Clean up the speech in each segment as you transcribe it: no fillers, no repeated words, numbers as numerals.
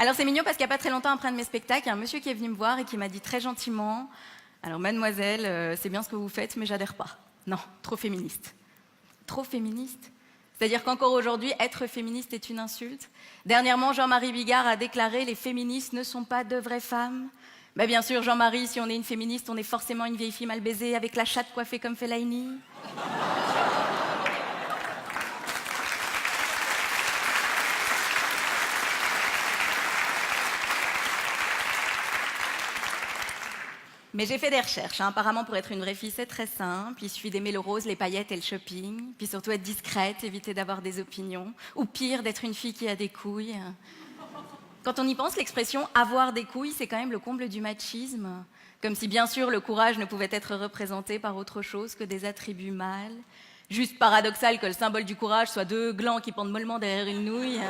Alors c'est mignon parce qu'il n'y a pas très longtemps après un de mes spectacles, il y a un monsieur qui est venu me voir et qui m'a dit très gentiment « Alors mademoiselle, c'est bien ce que vous faites, mais j'adhère pas. Non, trop féministe. » Trop féministe? C'est-à-dire qu'encore aujourd'hui, être féministe est une insulte. Dernièrement, Jean-Marie Bigard a déclaré « Les féministes ne sont pas de vraies femmes ». Ben bien sûr, Jean-Marie, si on est une féministe, on est forcément une vieille fille mal baisée avec la chatte coiffée comme Fellaini. Mais j'ai fait des recherches. Apparemment, pour être une vraie fille, c'est très simple. Il suffit d'aimer le rose, les paillettes et le shopping. Puis surtout être discrète, éviter d'avoir des opinions. Ou pire, d'être une fille qui a des couilles. Quand on y pense, l'expression « avoir des couilles », c'est quand même le comble du machisme. Comme si, bien sûr, le courage ne pouvait être représenté par autre chose que des attributs mâles. Juste paradoxal que le symbole du courage soit deux glands qui pendent mollement derrière une nouille.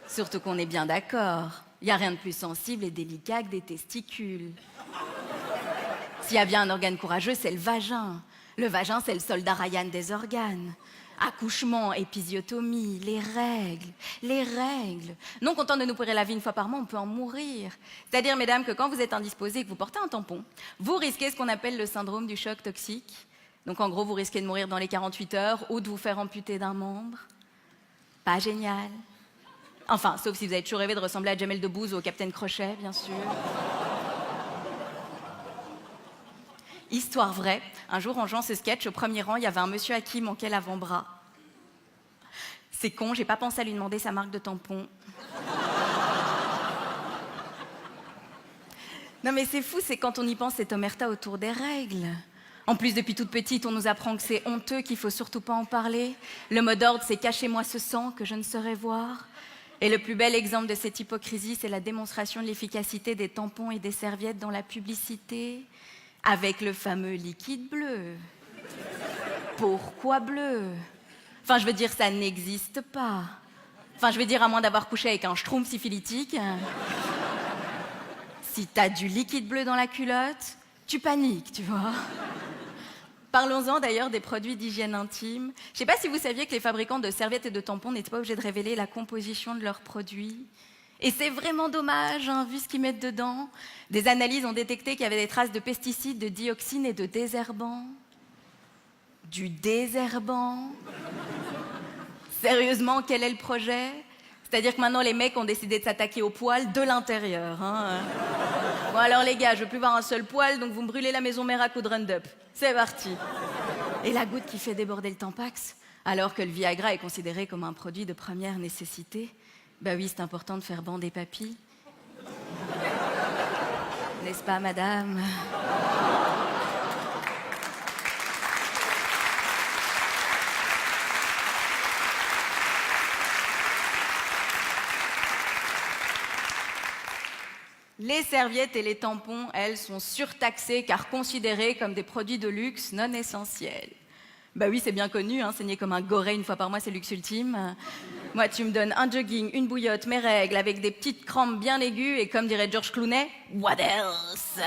Surtout qu'on est bien d'accord. Il n'y a rien de plus sensible et délicat que des testicules. S'il y a bien un organe courageux, c'est le vagin. Le vagin, c'est le soldat Ryan des organes. Accouchement, épisiotomie, les règles. Non content de nous pourrir la vie une fois par mois, on peut en mourir. C'est-à-dire, mesdames, que quand vous êtes indisposées et que vous portez un tampon, vous risquez ce qu'on appelle le syndrome du choc toxique. Donc en gros, vous risquez de mourir dans les 48 heures ou de vous faire amputer d'un membre. Pas génial. Enfin, sauf si vous avez toujours rêvé de ressembler à Jamel Debbouze ou au Capitaine Crochet, bien sûr. Histoire vraie, un jour en jouant ce sketch, au premier rang, il y avait un monsieur à qui manquait l'avant-bras. C'est con, j'ai pas pensé à lui demander sa marque de tampon. Non mais c'est fou, c'est quand on y pense, cette omerta autour des règles. En plus, depuis toute petite, on nous apprend que c'est honteux, qu'il faut surtout pas en parler. Le mot d'ordre, c'est « cachez-moi ce sang que je ne saurais voir ». Et le plus bel exemple de cette hypocrisie, c'est la démonstration de l'efficacité des tampons et des serviettes dans la publicité, avec le fameux liquide bleu. Pourquoi bleu? Enfin, je veux dire, ça n'existe pas. Enfin, je veux dire, à moins d'avoir couché avec un schtroumpf syphilitique. Si t'as du liquide bleu dans la culotte, tu paniques, tu vois. Parlons-en d'ailleurs des produits d'hygiène intime. Je ne sais pas si vous saviez que les fabricants de serviettes et de tampons n'étaient pas obligés de révéler la composition de leurs produits. Et c'est vraiment dommage, vu ce qu'ils mettent dedans. Des analyses ont détecté qu'il y avait des traces de pesticides, de dioxines et de désherbants. Du désherbant? Sérieusement, quel est le projet? C'est-à-dire que maintenant, les mecs ont décidé de s'attaquer aux poils de l'intérieur. Bon alors les gars, je veux plus voir un seul poil, donc vous me brûlez la maison mère à coups de Roundup. C'est parti. Et la goutte qui fait déborder le Tampax, alors que le Viagra est considéré comme un produit de première nécessité. Bah oui, c'est important de faire bander papy. N'est-ce pas, madame? Les serviettes et les tampons, elles, sont surtaxées car considérées comme des produits de luxe non essentiels. Bah oui, c'est bien connu, saigner comme un goré une fois par mois, c'est luxe ultime. Moi, tu me donnes un jogging, une bouillotte, mes règles, avec des petites crampes bien aiguës, et comme dirait George Clooney, what else?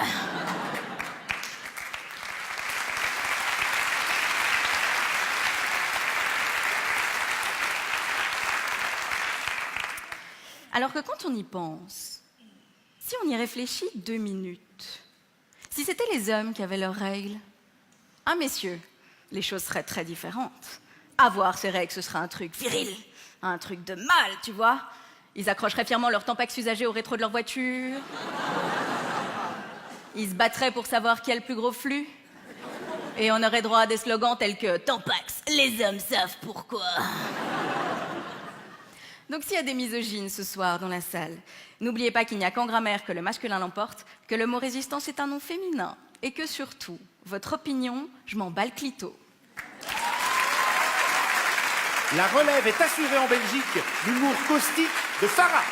Alors que quand on y pense, si on y réfléchit 2 minutes, si c'était les hommes qui avaient leurs règles, messieurs, les choses seraient très différentes. Avoir ces règles, ce serait un truc viril, un truc de mâle, tu vois. Ils accrocheraient fièrement leur Tampax usagé au rétro de leur voiture. Ils se battraient pour savoir qui a le plus gros flux. Et on aurait droit à des slogans tels que « Tampax, les hommes savent pourquoi ». Donc s'il y a des misogynes ce soir dans la salle, n'oubliez pas qu'il n'y a qu'en grammaire que le masculin l'emporte, que le mot résistance est un nom féminin, et que surtout, votre opinion, je m'en bats le clito. La relève est assurée en Belgique, l'humour caustique de Farah.